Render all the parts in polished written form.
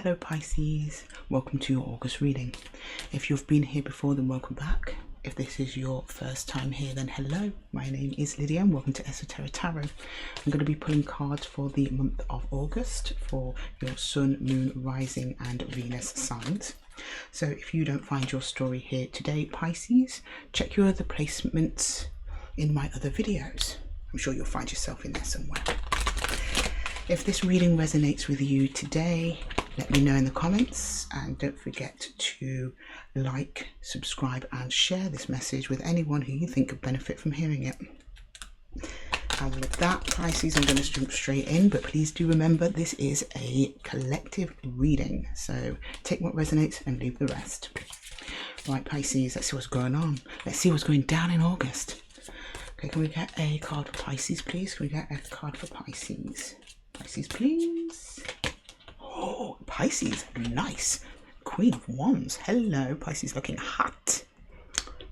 Hello Pisces, welcome to your August reading. If you've been here before, then welcome back. If this is your first time here, then hello. My name is Lydia and welcome to Esotera Tarot. I'm going to be pulling cards for the month of August for your Sun, Moon, Rising and Venus signs. So if you don't find your story here today, Pisces, check your other placements in my other videos. I'm sure you'll find yourself in there somewhere. If this reading resonates with you today, let me know in the comments, and don't forget to like, subscribe and share this message with anyone who you think could benefit from hearing it. And with that, Pisces, I'm going to jump straight in, but please do remember this is a collective reading, so take what resonates and leave the rest. Right, Pisces, let's see what's going on. Let's see what's going down in August. Okay, can we get a card for Pisces, please? Can we get a card for Pisces? Pisces, please. Oh, Pisces, nice. Queen of Wands. Hello, Pisces, looking hot.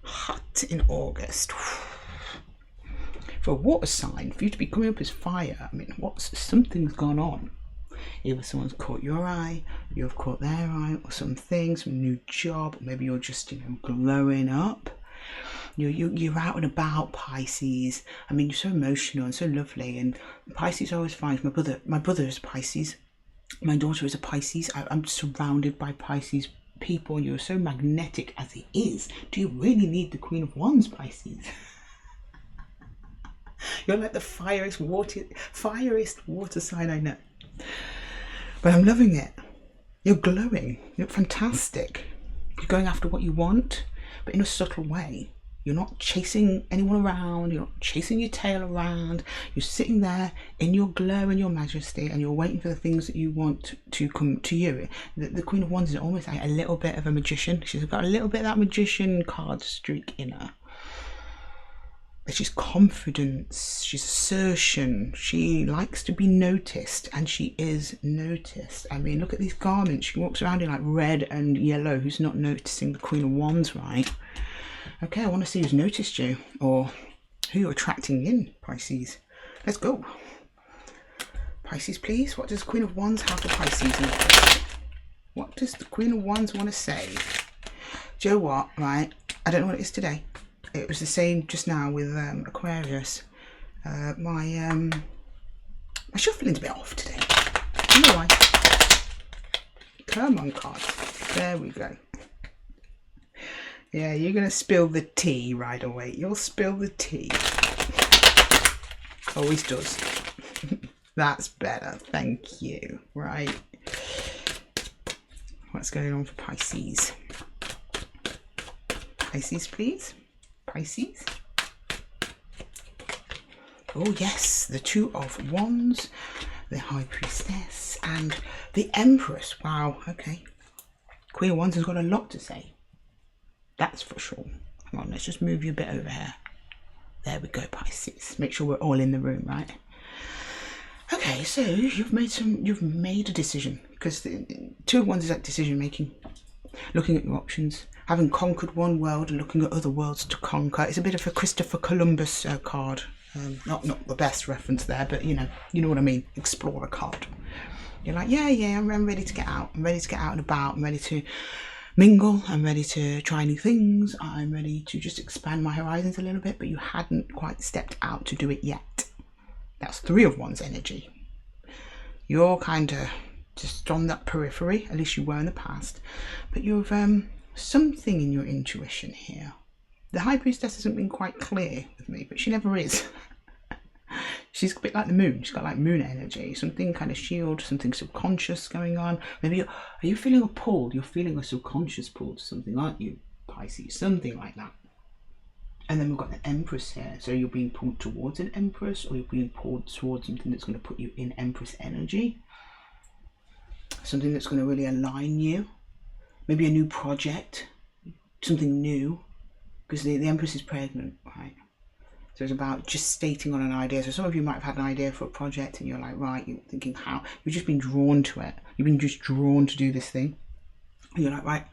Hot in August. For a water sign, for you to be coming up as fire, I mean, something's gone on. Either someone's caught your eye, you've caught their eye, or something, some new job, or maybe you're just, glowing up. You're out and about, Pisces. I mean, you're so emotional and so lovely, and Pisces always finds my brother is Pisces, my daughter is a Pisces. I'm surrounded by Pisces people, and you're so magnetic as it is. Do you really need the Queen of Wands, Pisces? You're like the fieriest water sign I know, but I'm loving it. You're glowing, you're fantastic. You're going after what you want, but in a subtle way. You're not chasing anyone around, you're not chasing your tail around. You're sitting there in your glow and your majesty, and you're waiting for the things that you want to come to you. The Queen of Wands is almost like a little bit of a magician. She's got a little bit of that magician card streak in her. But she's confidence, she's assertion, she likes to be noticed, and she is noticed. I mean, look at these garments. She walks around in like red and yellow. Who's not noticing the Queen of Wands, right? Okay, I want to see who's noticed you, or who you're attracting in, Pisces. Let's go. Pisces, please. What does the Queen of Wands have for Pisces? What does the Queen of Wands want to say? Do you know what, right? I don't know what it is today. It was the same just now with Aquarius. My shuffling's a bit off today. You know why? Come on, cards. There we go. Yeah, you're going to spill the tea right away. You'll spill the tea. Always does. That's better. Thank you. Right. What's going on for Pisces? Pisces, please. Pisces. Oh, yes. The Two of Wands, the High Priestess, and the Empress. Wow. Okay. Queen of Wands has got a lot to say. That's for sure. Hang on, let's just move you a bit over here. There we go, Pisces. Make sure we're all in the room, right? Okay, so you've made a decision, because the Two of Wands is like decision making, looking at your options, having conquered one world and looking at other worlds to conquer. It's a bit of a Christopher Columbus card. Not the best reference there, but you know what I mean. Explorer card. You're like, yeah, I'm ready to get out. I'm ready to get out and about. I'm ready to mingle, I'm ready to try new things, I'm ready to just expand my horizons a little bit, but you hadn't quite stepped out to do it yet. That's Three of Wands energy. You're kind of just on that periphery, at least you were in the past, but you've something in your intuition here. The High Priestess hasn't been quite clear with me, but she never is. She's a bit like the moon. She's got like moon energy, something kind of shield, something subconscious going on. Maybe are you feeling a pull? You're feeling a subconscious pull to something, aren't you, Pisces? Something like that. And then we've got the Empress here. So you're being pulled towards an Empress, or you're being pulled towards something that's going to put you in Empress energy. Something that's going to really align you. Maybe a new project, something new, because the Empress is pregnant, right? So it's about just stating on an idea. So some of you might have had an idea for a project and you're like, right, you're thinking how, you've just been drawn to it. You've been just drawn to do this thing. And you're like, right,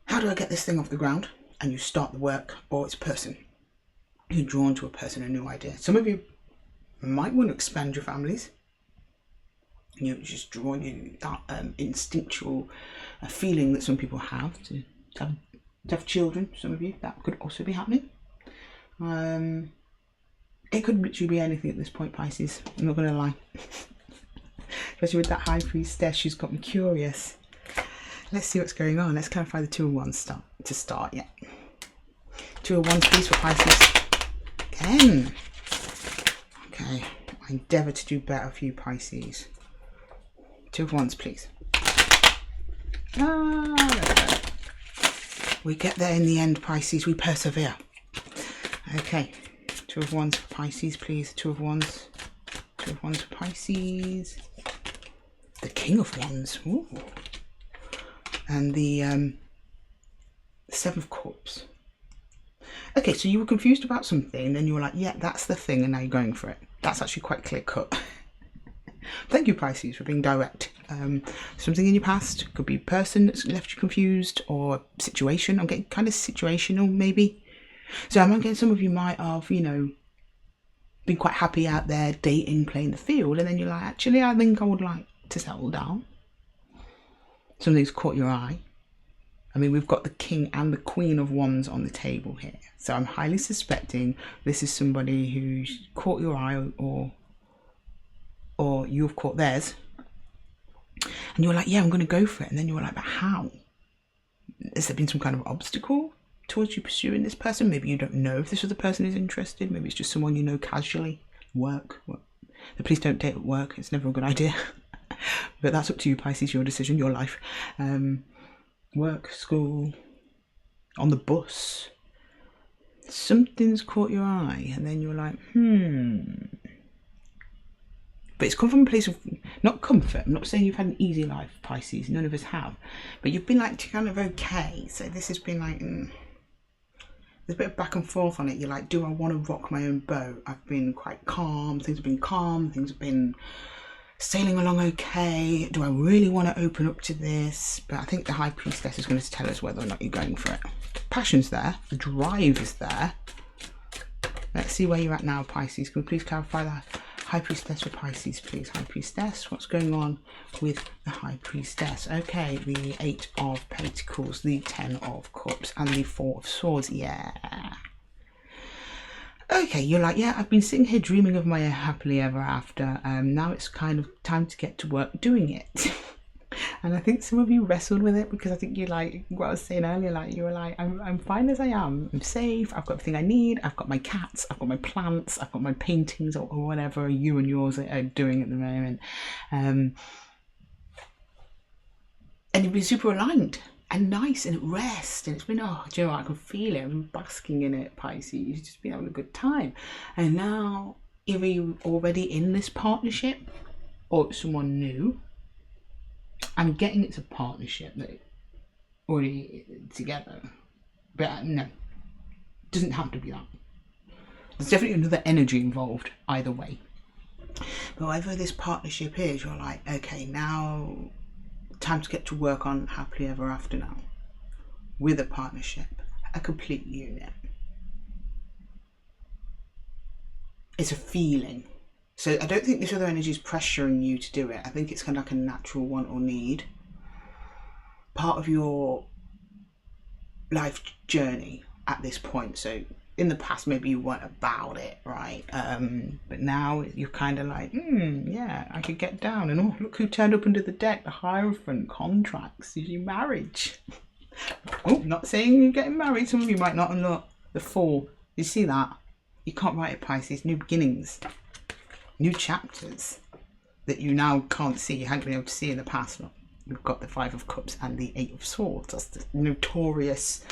how do I get this thing off the ground? And you start the work, or it's a person. You're drawn to a person, a new idea. Some of you might want to expand your families. You just drawing you that instinctual feeling that some people have to have children. Some of you, that could also be happening. It could literally be anything at this point, Pisces. I'm not going to lie. Especially with that High Priestess, she's got me curious. Let's see what's going on. Let's clarify the Two of Wands to start. Yeah. Two of Wands, please, for Pisces. Again. Okay. I endeavour to do better for you, Pisces. Two of Wands, please. There we go. We get there in the end, Pisces. We persevere. Okay. Two of Wands for Pisces, please. Two of Wands. Two of Wands for Pisces. The King of Wands. Ooh. And the Seven of Cups. Okay, so you were confused about something, then you were like, yeah, that's the thing, and now you're going for it. That's actually quite clear cut. Thank you, Pisces, for being direct. Something in your past, could be a person that's left you confused, or situation. I'm getting kind of situational, maybe. So I'm getting some of you might have, you know, been quite happy out there, dating, playing the field, and then you're like, actually, I think I would like to settle down. Something's caught your eye. I mean, we've got the King and the Queen of Wands on the table here. So I'm highly suspecting this is somebody who's caught your eye, or you've caught theirs. And you're like, yeah, I'm going to go for it. And then you're like, but how? Has there been some kind of obstacle towards you pursuing this person? Maybe you don't know if this other person is interested. Maybe it's just someone you know casually. Work. Please don't date at work. It's never a good idea. But that's up to you, Pisces, your decision, your life. Work, school, on the bus. Something's caught your eye, and then you're like, But it's come from a place of, not comfort. I'm not saying you've had an easy life, Pisces. None of us have. But you've been like kind of okay. So this has been like, there's a bit of back and forth on it. You're like, do I want to rock my own boat? I've been quite calm. Things have been calm. Things have been sailing along okay. Do I really want to open up to this? But I think the High Priestess is going to tell us whether or not you're going for it. Passion's there. The drive is there. Let's see where you're at now, Pisces. Can we please clarify that? High Priestess for Pisces, please. High Priestess, what's going on with the High Priestess? Okay, the Eight of Pentacles, the Ten of Cups, and the Four of Swords. Yeah. Okay, you're like, yeah, I've been sitting here dreaming of my happily ever after. Now it's kind of time to get to work doing it. And I think some of you wrestled with it, because I think you like what I was saying earlier, like you were like, I'm fine as I am. I'm safe. I've got everything I need. I've got my cats. I've got my plants. I've got my paintings, or whatever you and yours are doing at the moment. And you've been super aligned and nice and at rest, and it's been, oh, do you know what? I can feel it. I'm basking in it, Pisces. You've just been having a good time. And now, either you're already in this partnership, or it's someone new. I'm getting it's a partnership that already together, but no, it doesn't have to be that. There's definitely another energy involved either way. But whatever this partnership is, you're like, okay, now time to get to work on happily ever after now, with a partnership, a complete unit. It's a feeling. So I don't think this other energy is pressuring you to do it. I think it's kind of like a natural want or need. Part of your life journey at this point. So in the past, maybe you weren't about it, right? But now you're kind of like, yeah, I could get down. And oh, look who turned up under the deck. The Hierophant, contracts, usually marriage. Oh, not saying you're getting married. Some of you might not. And look, the Fool. You see that? You can't write it, Pisces. New beginnings. New chapters that you now can't see, you hadn't been able to see in the past. You've got the Five of Cups and the Eight of Swords. That's the notorious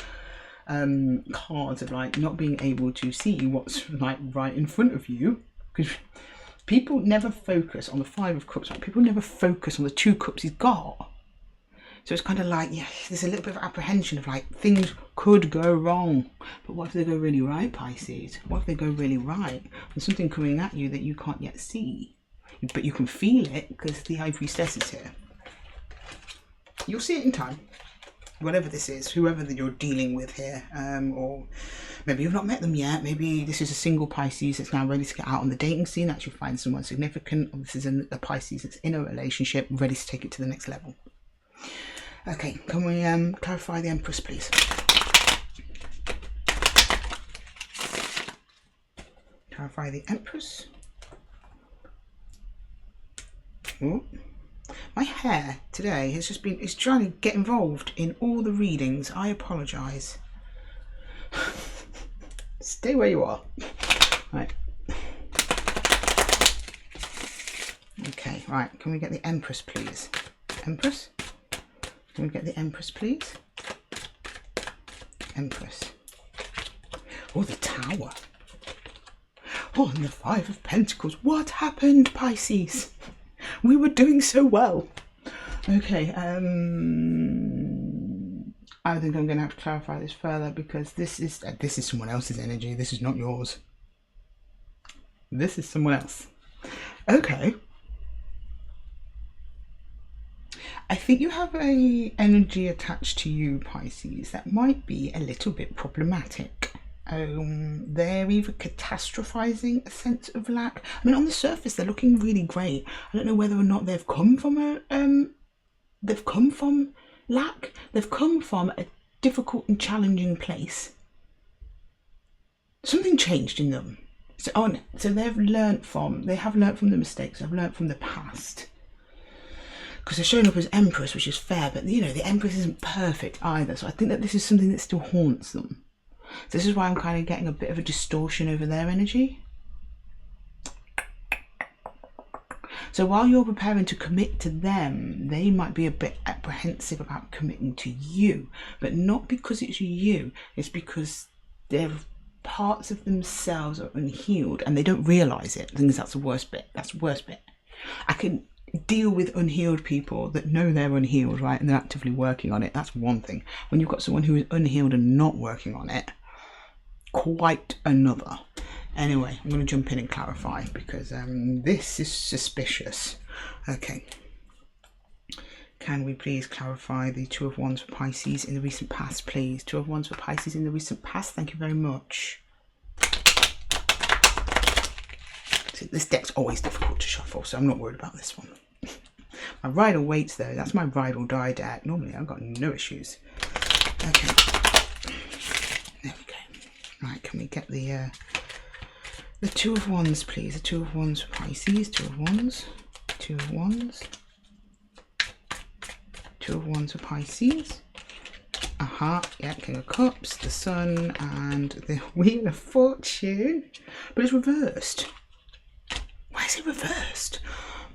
cards of like not being able to see what's like right in front of you, because people never focus on the Five of Cups. Right? People never focus on the Two Cups he's got. So it's kind of like, yeah, there's a little bit of apprehension of like things could go wrong. But what if they go really right, Pisces? What if they go really right? There's something coming at you that you can't yet see. But you can feel it because the High Priestess is here. You'll see it in time. Whatever this is, whoever that you're dealing with here, or Maybe you've not met them yet. Maybe this is a single Pisces that's now ready to get out on the dating scene, actually find someone significant. Or this is a Pisces that's in a relationship, ready to take it to the next level. Okay, can we clarify the Empress, please? Clarify the Empress. Ooh. My hair today has just been, it's trying to get involved in all the readings. I apologise. Stay where you are. Right. Okay, right. Can we get the Empress, please? Empress? Can we get the Empress, please? Empress. Oh, the Tower. Oh, and the Five of Pentacles. What happened, Pisces? We were doing so well. Okay, I think I'm going to have to clarify this further, because this is someone else's energy. This is not yours. This is someone else. Okay. I think you have a energy attached to you, Pisces, that might be a little bit problematic. They're either catastrophizing a sense of lack. I mean, on the surface, they're looking really great. I don't know whether or not they've come from lack. They've come from a difficult and challenging place. Something changed in them. So they have learnt from the mistakes. They've learnt from the past. Because they're showing up as Empress, which is fair, but you know, the Empress isn't perfect either. So I think that this is something that still haunts them. So this is why I'm kind of getting a bit of a distortion over their energy. So while you're preparing to commit to them, they might be a bit apprehensive about committing to you, but not because it's you. It's because their parts of themselves are unhealed and they don't realise it. I think that's the worst bit. That's the worst bit. I can deal with unhealed people that know they're unhealed, right, and they're actively working on it. That's one thing. When you've got someone who is unhealed and not working on it, quite another. Anyway, I'm going to jump in and clarify, because this is suspicious. Okay, can we please clarify the Two of Wands for Pisces in the recent past, please? Two of Wands for Pisces in the recent past. Thank you very much. See, this deck's always difficult to shuffle, so I'm not worried about this one. My ride or waits though, that's my ride or die deck. Normally I've got no issues. Okay, there we go. Right, can we get the Two of Wands, please? The Two of Wands for Pisces. Two of Wands. Two of Wands. Two of Wands for Pisces. Yeah, King of Cups, the Sun, and the Wheel of Fortune. But it's reversed. Why is it reversed?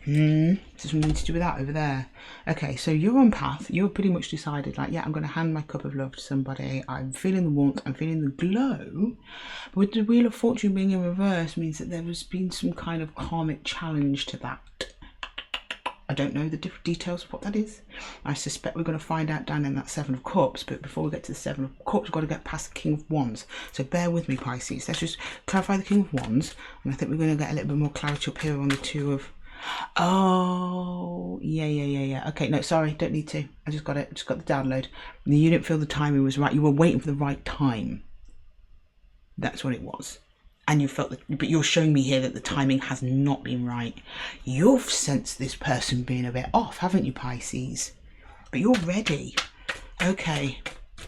There's something to do with that over there. Okay, so you're on path. You're pretty much decided, like, yeah, I'm going to hand my cup of love to somebody. I'm feeling the warmth. I'm feeling the glow. But with the Wheel of Fortune being in reverse means that there has been some kind of karmic challenge to that. I don't know the details of what that is. I suspect we're going to find out down in that Seven of Cups. But before we get to the Seven of Cups, we've got to get past the King of Wands. So bear with me, Pisces. Let's just clarify the King of Wands. And I think we're going to get a little bit more clarity up here on the Two of... Oh, yeah. Okay, no, sorry, don't need to. I just got it. Just got the download. You didn't feel the timing was right. You were waiting for the right time. That's what it was. And you felt that, but you're showing me here that the timing has not been right. You've sensed this person being a bit off, haven't you, Pisces? But you're ready. Okay,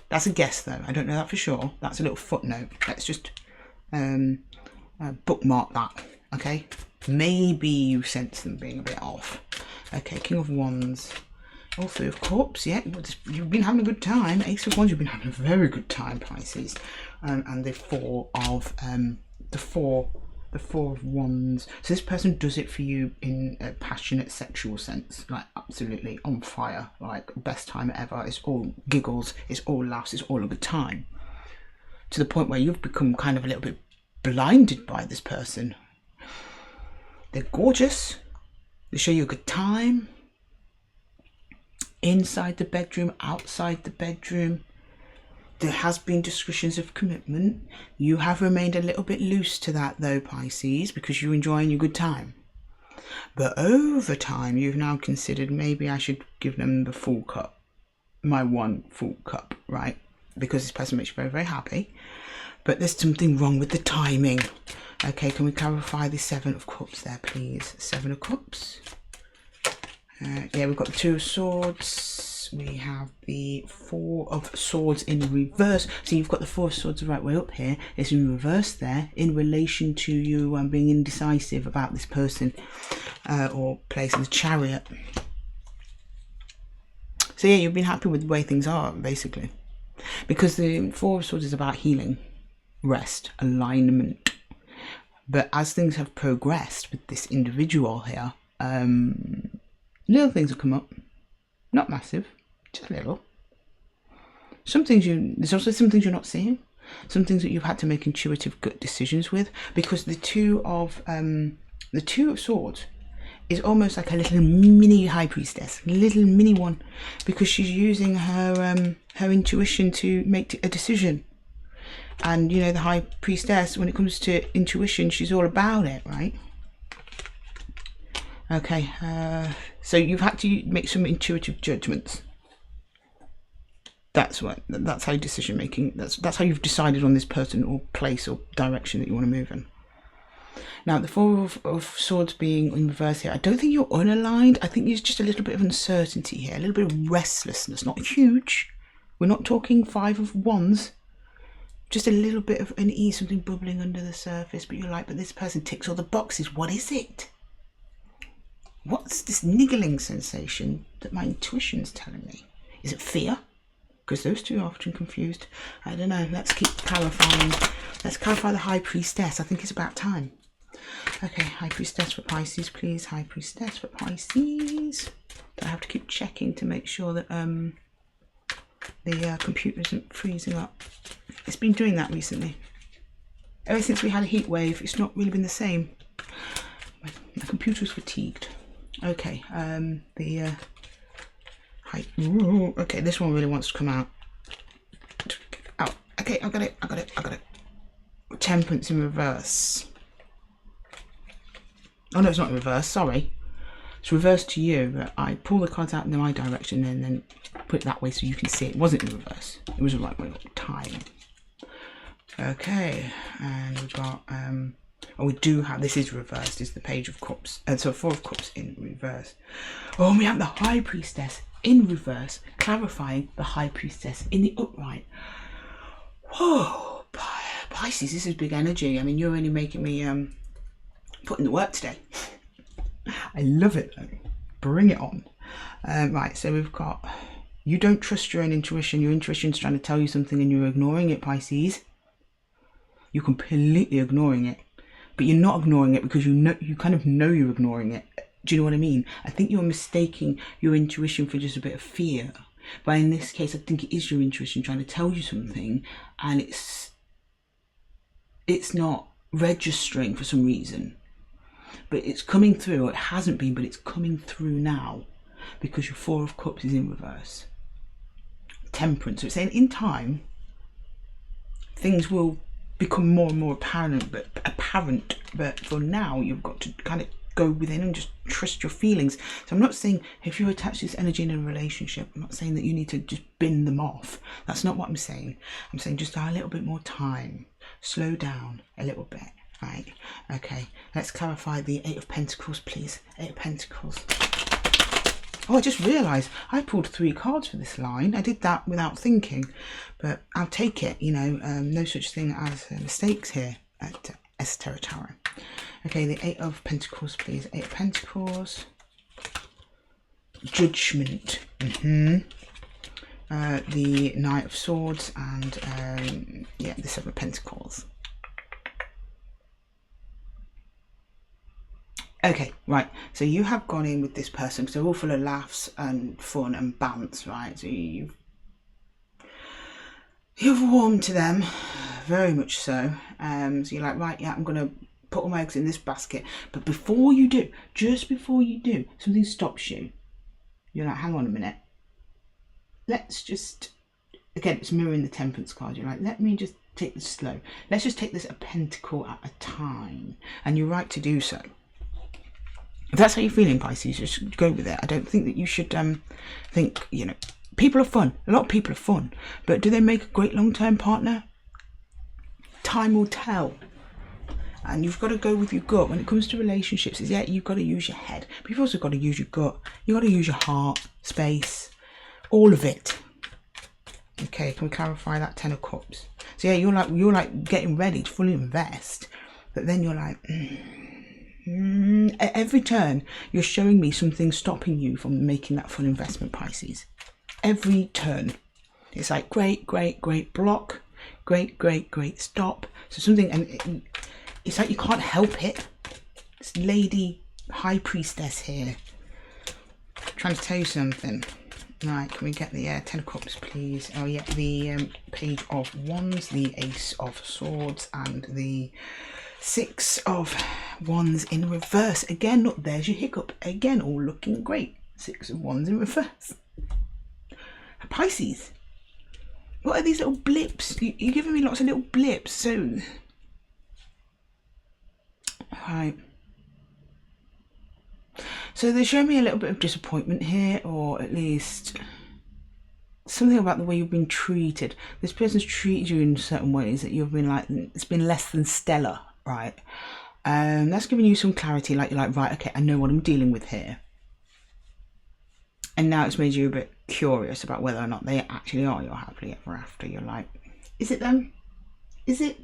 that's a guess though. I don't know that for sure. That's a little footnote. Let's just bookmark that. Okay, maybe you sense them being a bit off. Okay, King of Wands. Oh, Three of Cups, yeah, you've been having a good time. Ace of Wands, you've been having a very good time, Pisces. And the Four of the Four of Wands. So this person does it for you in a passionate sexual sense, like absolutely on fire, like best time ever. It's all giggles, it's all laughs, it's all a good time. To the point where you've become kind of a little bit blinded by this person. They're gorgeous. They show you a good time. Inside the bedroom, outside the bedroom. There has been discussions of commitment. You have remained a little bit loose to that though, Pisces, because you're enjoying your good time. But over time, you've now considered maybe I should give them the full cup. My one full cup, right? Because this person makes you very, very happy. but there's something wrong with the timing. Okay, can we clarify the Seven of Cups there, please? Seven of Cups. Yeah, we've got the Two of Swords. We have the Four of Swords in reverse. So you've got the Four of Swords the right way up here. It's in reverse there in relation to you being indecisive about this person or place in the Chariot. So yeah, you've been happy with the way things are, basically. Because the Four of Swords is about healing, rest, alignment. But as things have progressed with this individual here, little things have come up. Not massive, just a little. Some things there's also some things you're not seeing. Some things that you've had to make intuitive gut decisions with. Because the Two of Swords is almost like a little mini High Priestess, little mini one, because she's using her intuition to make a decision. And you know, the High Priestess, when it comes to intuition, she's all about it, right? Okay, so you've had to make some intuitive judgments. That's how decision making. That's how you've decided on this person or place or direction that you want to move in. Now, the Four of Swords being in reverse here, I don't think you're unaligned. I think there's just a little bit of uncertainty here, a little bit of restlessness. Not huge. We're not talking Five of Wands. Just a little bit of unease, something bubbling under the surface. But you're like, but this person ticks all the boxes. What is it? What's this niggling sensation that my intuition's telling me? Is it fear? Because those two are often confused. I don't know. Let's keep clarifying. Let's clarify the High Priestess. I think it's about time. Okay, High Priestess for Pisces, please. High Priestess for Pisces. I have to keep checking to make sure that the computer isn't freezing up. It's been doing that recently. Ever since we had a heat wave, it's not really been the same. My computer's fatigued. Okay, okay, this one really wants to come out. Oh, okay, I got it. Temperance in reverse. Oh no, it's not in reverse, sorry. It's reversed to you, but I pull the cards out in my direction and then put it that way so you can see it wasn't in reverse. It was the right way up, time. Okay, and we've got oh, we do have, this is reversed, is the Page of Cups, and so Four of Cups in reverse. Oh, and we have the High Priestess in reverse, clarifying the High Priestess in the upright. Whoa, Pisces, this is big energy. I mean, you're only making me put in the work today. I love it though. Bring it on. Right, so we've got, you don't trust your own intuition. Your intuition's trying to tell you something and you're ignoring it, Pisces. You're completely ignoring it. But you're not ignoring it because you kind of know you're ignoring it. Do you know what I mean? I think you're mistaking your intuition for just a bit of fear. But in this case, I think it is your intuition trying to tell you something, and it's not registering for some reason. But it's coming through, or it hasn't been, but it's coming through now because your Four of Cups is in reverse. Temperance. So it's saying in time, things will become more and more apparent, but for now you've got to kind of go within and just trust your feelings. So I'm not saying if you attach this energy in a relationship, I'm not saying that you need to just bin them off. That's not what I'm saying. I'm saying just a little bit more time, slow down a little bit, right? Okay, let's clarify the Eight of Pentacles, please. Eight of Pentacles. Oh, I just realised I pulled 3 cards for this line. I did that without thinking, but I'll take it. You know, no such thing as mistakes here at Esotera Tarot. Okay, the Eight of Pentacles, please. Eight of Pentacles. Judgment. The Knight of Swords and yeah, the Seven of Pentacles. Okay, right, so you have gone in with this person because they're all full of laughs and fun and bounce, right? So you've warmed to them, very much so. So you're like, right, yeah, I'm going to put all my eggs in this basket. But before you do, just before you do, something stops you. You're like, hang on a minute. Let's just, again, it's mirroring the Temperance card. You're like, let me just take this slow. Let's just take this a pentacle at a time. And you're right to do so. If that's how you're feeling, Pisces, just go with it. I don't think that you should think, you know, people are fun. A lot of people are fun. But do they make a great long-term partner? time will tell. And you've got to go with your gut. When it comes to relationships, yeah, you've got to use your head. But you've also got to use your gut. You've got to use your heart, space, all of it. Okay, can we clarify that? 10 of Cups. So yeah, you're like getting ready to fully invest. But then you're like, at every turn, you're showing me something stopping you from making that full investment, Pisces. Every turn. It's like great, great, great block. Great, great, great stop. So something, and it's like you can't help it. It's Lady High Priestess here. Trying to tell you something. Right, can we get the 10 of Cups, please? Oh yeah, the Page of Wands, the Ace of Swords, and the 6 of Wands in reverse. Again, look, there's your hiccup. Again, all looking great. 6 of Wands in reverse. Pisces, what are these little blips? You're giving me lots of little blips. So, right. So they're showing me a little bit of disappointment here, or at least something about the way you've been treated. This person's treated you in certain ways that you've been like, it's been less than stellar, right? That's giving you some clarity, like you're like, right, okay, I know what I'm dealing with here. And now it's made you a bit curious about whether or not they actually are your happily ever after. You're like, is it them? Is it?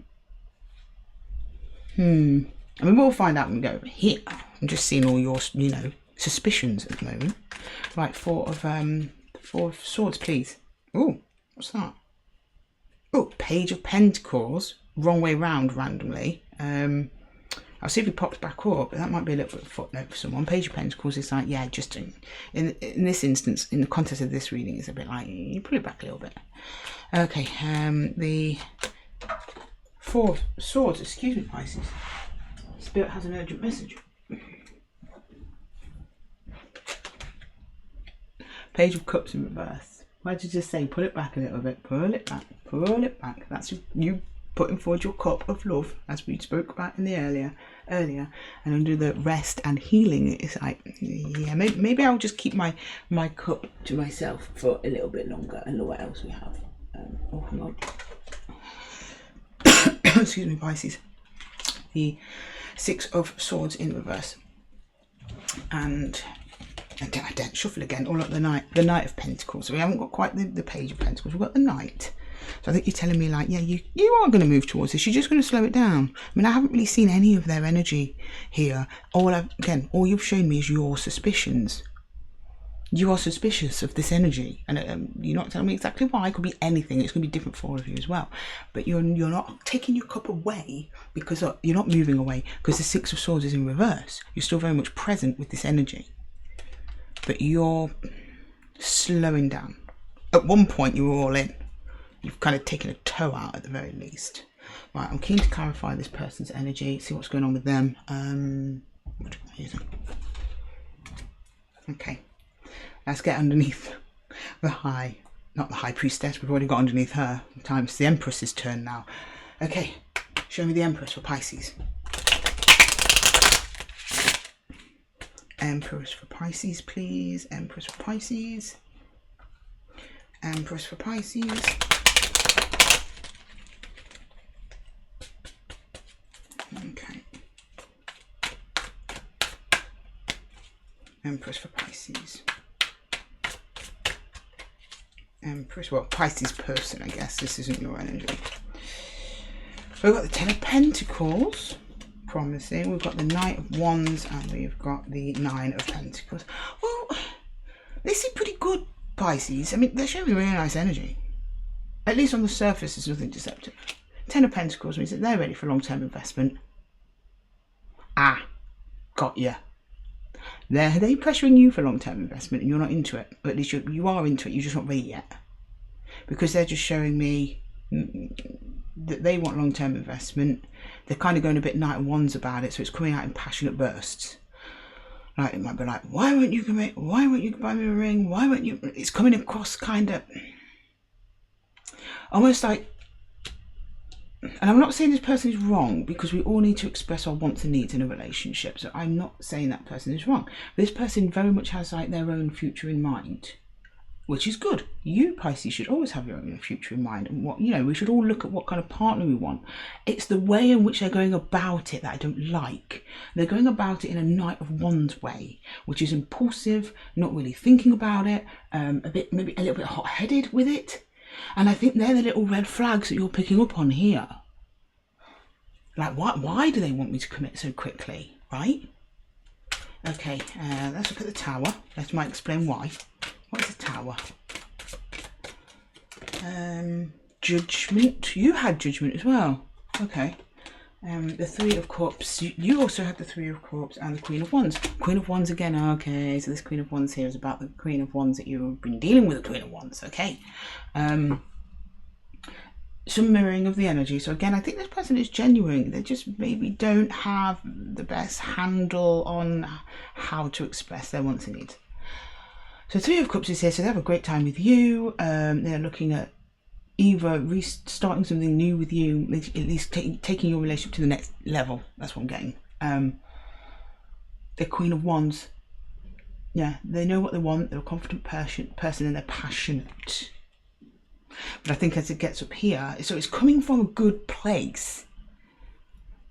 I mean, we'll find out when we go over here. I'm just seeing all your, you know, suspicions at the moment. Right, 4 of Swords, please. Oh, what's that? Oh, Page of Pentacles. Wrong way round randomly. I'll see if he pops back up, but that might be a little bit of a footnote for someone. Page of Pentacles is like, yeah, just in this instance, in the context of this reading, it's a bit like, you pull it back a little bit. Okay, the 4 of Swords, excuse me, Pisces. Spirit has an urgent message. Page of Cups in reverse. Why did you just say, pull it back a little bit, pull it back, pull it back. That's you putting forward your cup of love, as we spoke about in the earlier, and under the rest and healing, it's like, yeah, maybe I'll just keep my cup to myself for a little bit longer. And look what else we have. Oh, hang on. Excuse me, Pisces. The 6 of Swords in reverse, and I don't shuffle again. All at the Knight of Pentacles. So we haven't got quite the Page of Pentacles. We've got the Knight. So I think you're telling me like, yeah, you are going to move towards this. You're just going to slow it down. I mean, I haven't really seen any of their energy here. All you've shown me is your suspicions. You are suspicious of this energy, and you're not telling me exactly why. It could be anything. It's going to be different for all of you as well. But you're not taking your cup away, because you're not moving away, because the 6 of Swords is in reverse. You're still very much present with this energy, but you're slowing down. At one point, you were all in. You've kind of taken a toe out at the very least. Right, I'm keen to clarify this person's energy, see what's going on with them. What am I using? Okay, let's get underneath the not the High Priestess, we've already got underneath her. It's the Empress's turn now. Okay, show me the Empress for Pisces. Empress for Pisces, please. Empress for Pisces. Empress for Pisces. Okay. Empress for Pisces. Empress, well, Pisces person, I guess. This isn't your energy. We've got the 10 of Pentacles. Promising. We've got the Knight of Wands, and we've got the 9 of Pentacles. Well, they seem pretty good, Pisces. I mean, they're showing me really nice energy. At least on the surface, there's nothing deceptive. 10 of Pentacles means that they're ready for long-term investment. Ah, got ya. They're pressuring you for long-term investment, and you're not into it. Or at least you are into it, you're just not ready yet. Because they're just showing me that they want long-term investment. They're kind of going a bit Knight of Wands about it, so it's coming out in passionate bursts. Like, it might be like, why won't you commit? Why won't you buy me a ring? Why won't you? It's coming across kind of almost like, and I'm not saying this person is wrong, because we all need to express our wants and needs in a relationship. So I'm not saying that person is wrong. This person very much has like their own future in mind. which is good. You, Pisces, should always have your own future in mind, and what, you know, we should all look at what kind of partner we want. It's the way in which they're going about it that I don't like. They're going about it in a Knight of Wands way, which is impulsive, not really thinking about it, maybe a little bit hot-headed with it. And I think they're the little red flags that you're picking up on here. Like, why do they want me to commit so quickly, right? Okay, let's look at the Tower. That might explain why. What is the Tower? Judgment. You had Judgment as well. Okay. The Three of Cups. You also had the Three of Cups and the Queen of Wands. Queen of Wands again. Okay, so this Queen of Wands here is about the Queen of Wands that you've been dealing with. The Queen of Wands. Okay. Some mirroring of the energy. So again, I think this person is genuine. They just maybe don't have the best handle on how to express their wants and needs. So Three of Cups is here, so they have a great time with you. They're looking at either restarting something new with you, at least taking your relationship to the next level. That's what I'm getting. The Queen of Wands. Yeah, they know what they want. They're a confident person and they're passionate. But I think as it gets up here, so it's coming from a good place,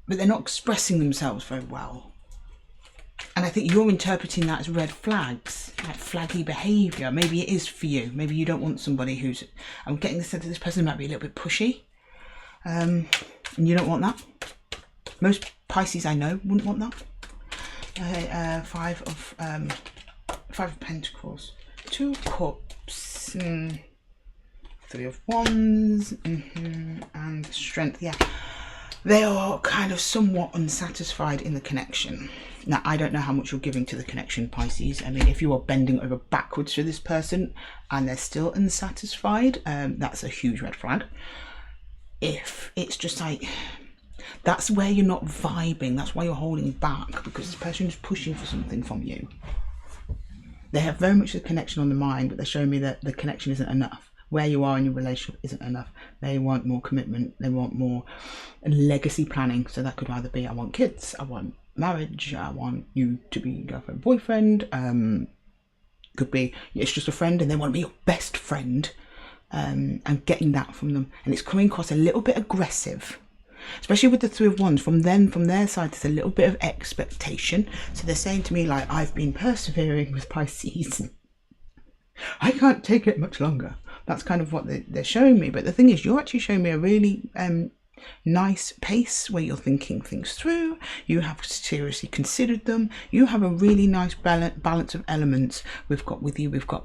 but they're not expressing themselves very well. And I think you're interpreting that as red flags, like flaggy behaviour. Maybe it is for you. Maybe you don't want somebody who's... I'm getting the sense that this person might be a little bit pushy. And you don't want that. Most Pisces I know wouldn't want that. Five of Pentacles. Two of Cups. Three of Wands. And Strength. Yeah. They are kind of somewhat unsatisfied in the connection. Now, I don't know how much you're giving to the connection, Pisces. I mean, if you are bending over backwards for this person and they're still unsatisfied, that's a huge red flag. If it's just like, that's where you're not vibing. That's why you're holding back, because this person is pushing for something from you. They have very much the connection on the mind, but they're showing me that the connection isn't enough. Where you are in your relationship isn't enough. They want more commitment. They want more legacy planning. So that could either be, I want kids, I want marriage, I want you to be girlfriend, boyfriend. Could be, it's just a friend and they want to be your best friend. And getting that from them. And it's coming across a little bit aggressive. Especially with the Three of Wands. From their side, there's a little bit of expectation. So they're saying to me, like, I've been persevering with Pisces. I can't take it much longer. That's kind of what they're showing me. But the thing is, you're actually showing me a really nice pace where you're thinking things through. You have seriously considered them. You have a really nice balance of elements. We've got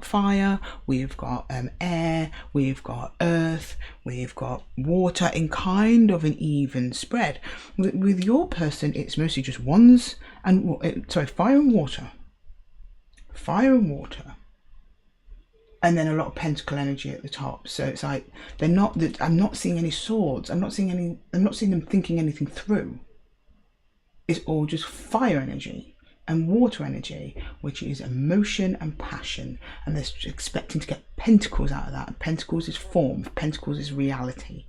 fire, we've got air, we've got earth, we've got water in kind of an even spread. With your person, it's mostly just wands and, fire and water. Fire and water. And then a lot of pentacle energy at the top. So it's like I'm not seeing any swords. I'm not seeing them thinking anything through. It's all just fire energy and water energy, which is emotion and passion. And they're expecting to get pentacles out of that. Pentacles is form. Pentacles is reality.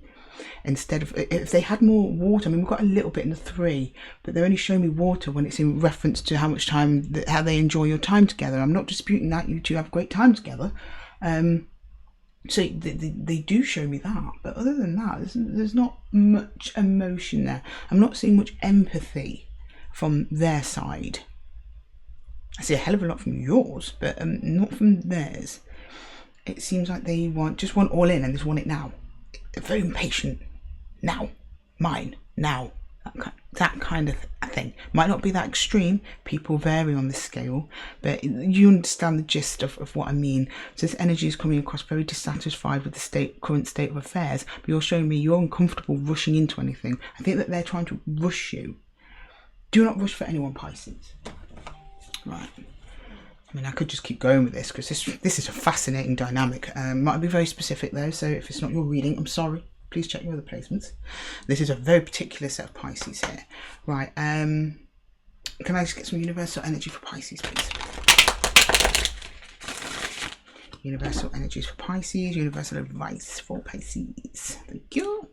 Instead of, if they had more water, I mean, we've got a little bit in the three, but they're only showing me water when it's in reference to how much time, how they enjoy your time together. I'm not disputing that. You two have great time together. So they do show me that, but other than that, there's not much emotion there. I'm not seeing much empathy from their side. I see a hell of a lot from yours, but not from theirs. It seems like they just want all in and just want it now. They're very impatient. Now. Mine. Now. That kind of thing. Might not be that extreme. People vary on this scale, but you understand the gist of what I mean. So this energy is coming across very dissatisfied with the current state of affairs, but you're showing me you're uncomfortable rushing into anything. I think that they're trying to rush you. Do not rush for anyone, Pisces. Right. I mean, I could just keep going with this because this is a fascinating dynamic. Might be very specific though, so if it's not your reading, I'm sorry. Please check your other placements. This is a very particular set of Pisces here. Right, can I just get some universal energy for Pisces, please? Universal energies for Pisces, universal advice for Pisces. Thank you.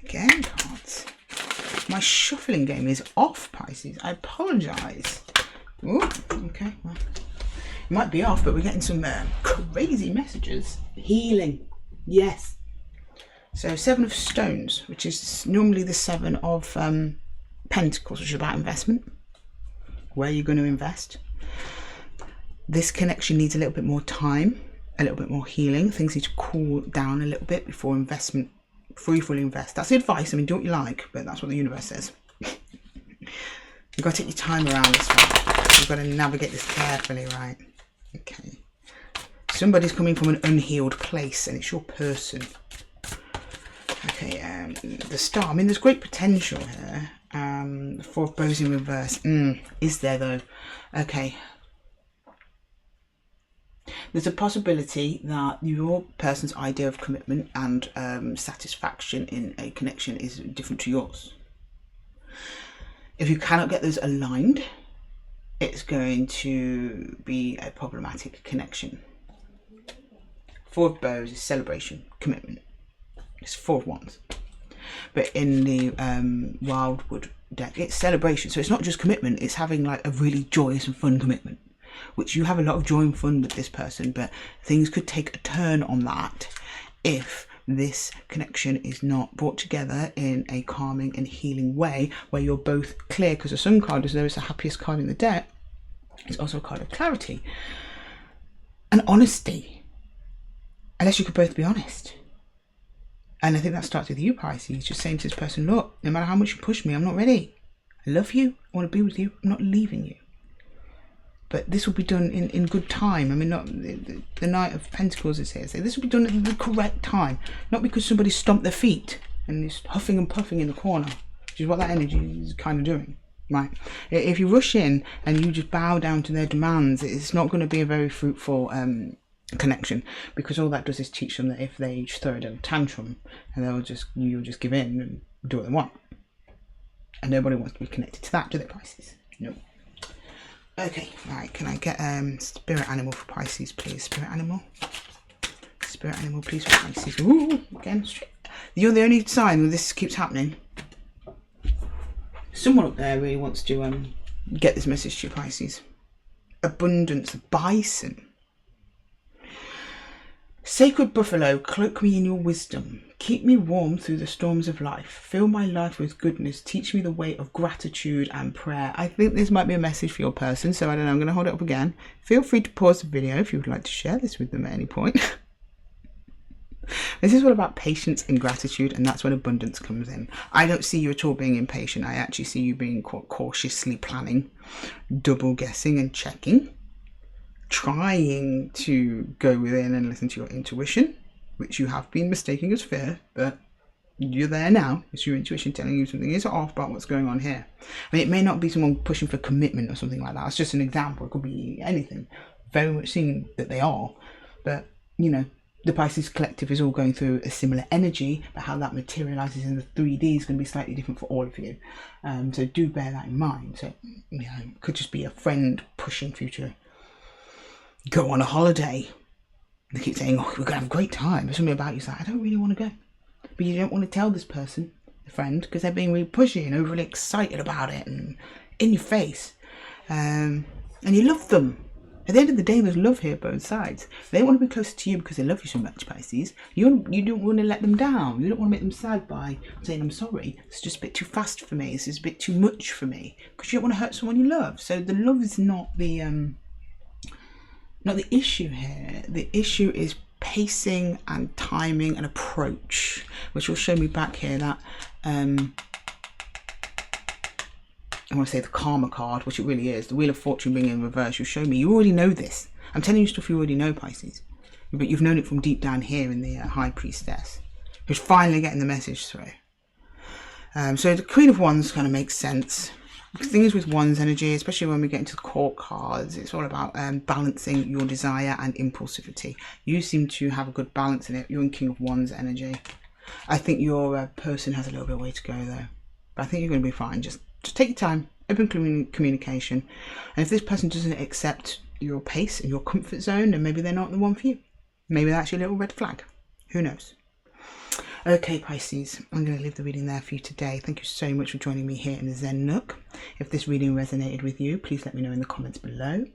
Again, cards. My shuffling game is off, Pisces. I apologise. Ooh, okay, well, it might be off, but we're getting some crazy messages. Healing, yes. So 7 of Stones, which is normally the 7 of Pentacles, which is about investment. Where you're going to invest. This connection needs a little bit more time, a little bit more healing. Things need to cool down a little bit before investment, before you fully invest. That's the advice. I mean, do what you like, but that's what the universe says. You've got to take your time around this one. You've got to navigate this carefully, right? Okay. Somebody's coming from an unhealed place, and it's your person. Okay, the Star. I mean, there's great potential here. The 4 of Bows in reverse. Is there, though? Okay. There's a possibility that your person's idea of commitment and satisfaction in a connection is different to yours. If you cannot get those aligned, it's going to be a problematic connection. 4 of Bows is celebration, commitment. It's 4 of Wands. But in the Wildwood deck, it's celebration. So it's not just commitment, it's having like a really joyous and fun commitment, which you have a lot of joy and fun with this person, but things could take a turn on that if this connection is not brought together in a calming and healing way where you're both clear, because the Sun card, as though it's the happiest card in the deck, is also a card of clarity and honesty, unless you could both be honest. And I think that starts with you, Pisces, just saying to this person, look, no matter how much you push me, I'm not ready. I love you, I want to be with you, I'm not leaving you. But this will be done in good time. I mean, not the Knight of Pentacles is here. So this will be done at the correct time. Not because somebody stomped their feet and is huffing and puffing in the corner, which is what that energy is kind of doing, right? If you rush in and you just bow down to their demands, it's not going to be a very fruitful connection, because all that does is teach them that if they throw a tantrum, and you'll just give in and do what they want. And nobody wants to be connected to that, do they, Pisces? No. Okay, right, can I get spirit animal for Pisces, please? Spirit animal, please, for Pisces. Ooh, again, straight. You're the only sign where this keeps happening. Someone up there really wants to get this message to you, Pisces. Abundance, bison. Sacred buffalo, cloak me in your wisdom. Keep me warm through the storms of life. Fill my life with goodness. Teach me the way of gratitude and prayer. I think this might be a message for your person, so I don't know, I'm going to hold it up again. Feel free to pause the video if you would like to share this with them at any point. This is all about patience and gratitude, and that's when abundance comes in. I don't see you at all being impatient. I actually see you being cautiously planning, double guessing and checking. Trying to go within and listen to your intuition, which you have been mistaking as fear, but you're there now. It's your intuition telling you something is off about what's going on here. I mean, it may not be someone pushing for commitment or something like that. It's just an example. It could be anything. Very much seeing that they are, but you know, the Pisces collective is all going through a similar energy, but how that materializes in the 3D is going to be slightly different for all of you. So do bear that in mind. So, you know, it could just be a friend pushing for you to go on a holiday. They keep saying, oh, we're going to have a great time. There's something about you like, I don't really want to go. But you don't want to tell this person, the friend, because they're being really pushy and overly excited about it and in your face. And you love them. At the end of the day, there's love here, both sides. They want to be closer to you because they love you so much, Pisces. You don't want to let them down. You don't want to make them sad by saying, I'm sorry, it's just a bit too fast for me. This is a bit too much for me. Because you don't want to hurt someone you love. So the love is not the issue here. The issue is pacing and timing and approach, which will show me back here that I want to say the Karma card, which it really is. The Wheel of Fortune being in reverse, you'll show me you already know this. I'm telling you stuff you already know, Pisces, but you've known it from deep down here in the High Priestess, who's finally getting the message through. So the Queen of Wands kind of makes sense. Things with Wands energy, especially when we get into the Court cards, it's all about balancing your desire and impulsivity. You seem to have a good balance in it. You're in King of Wands energy. I think your person has a little bit of way to go though, but I think you're going to be fine. Just take your time, open communication, and if this person doesn't accept your pace and your comfort zone, then maybe they're not the one for you. Maybe that's your little red flag. Who knows? Okay, Pisces, I'm going to leave the reading there for you today. Thank you so much for joining me here in the Zen Nook. If this reading resonated with you, please let me know in the comments below.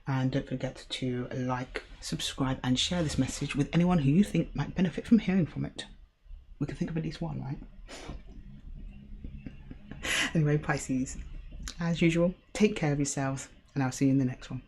And don't forget to like, subscribe and share this message with anyone who you think might benefit from hearing from it. We can think of at least one, right? Anyway, Pisces, as usual, take care of yourselves and I'll see you in the next one.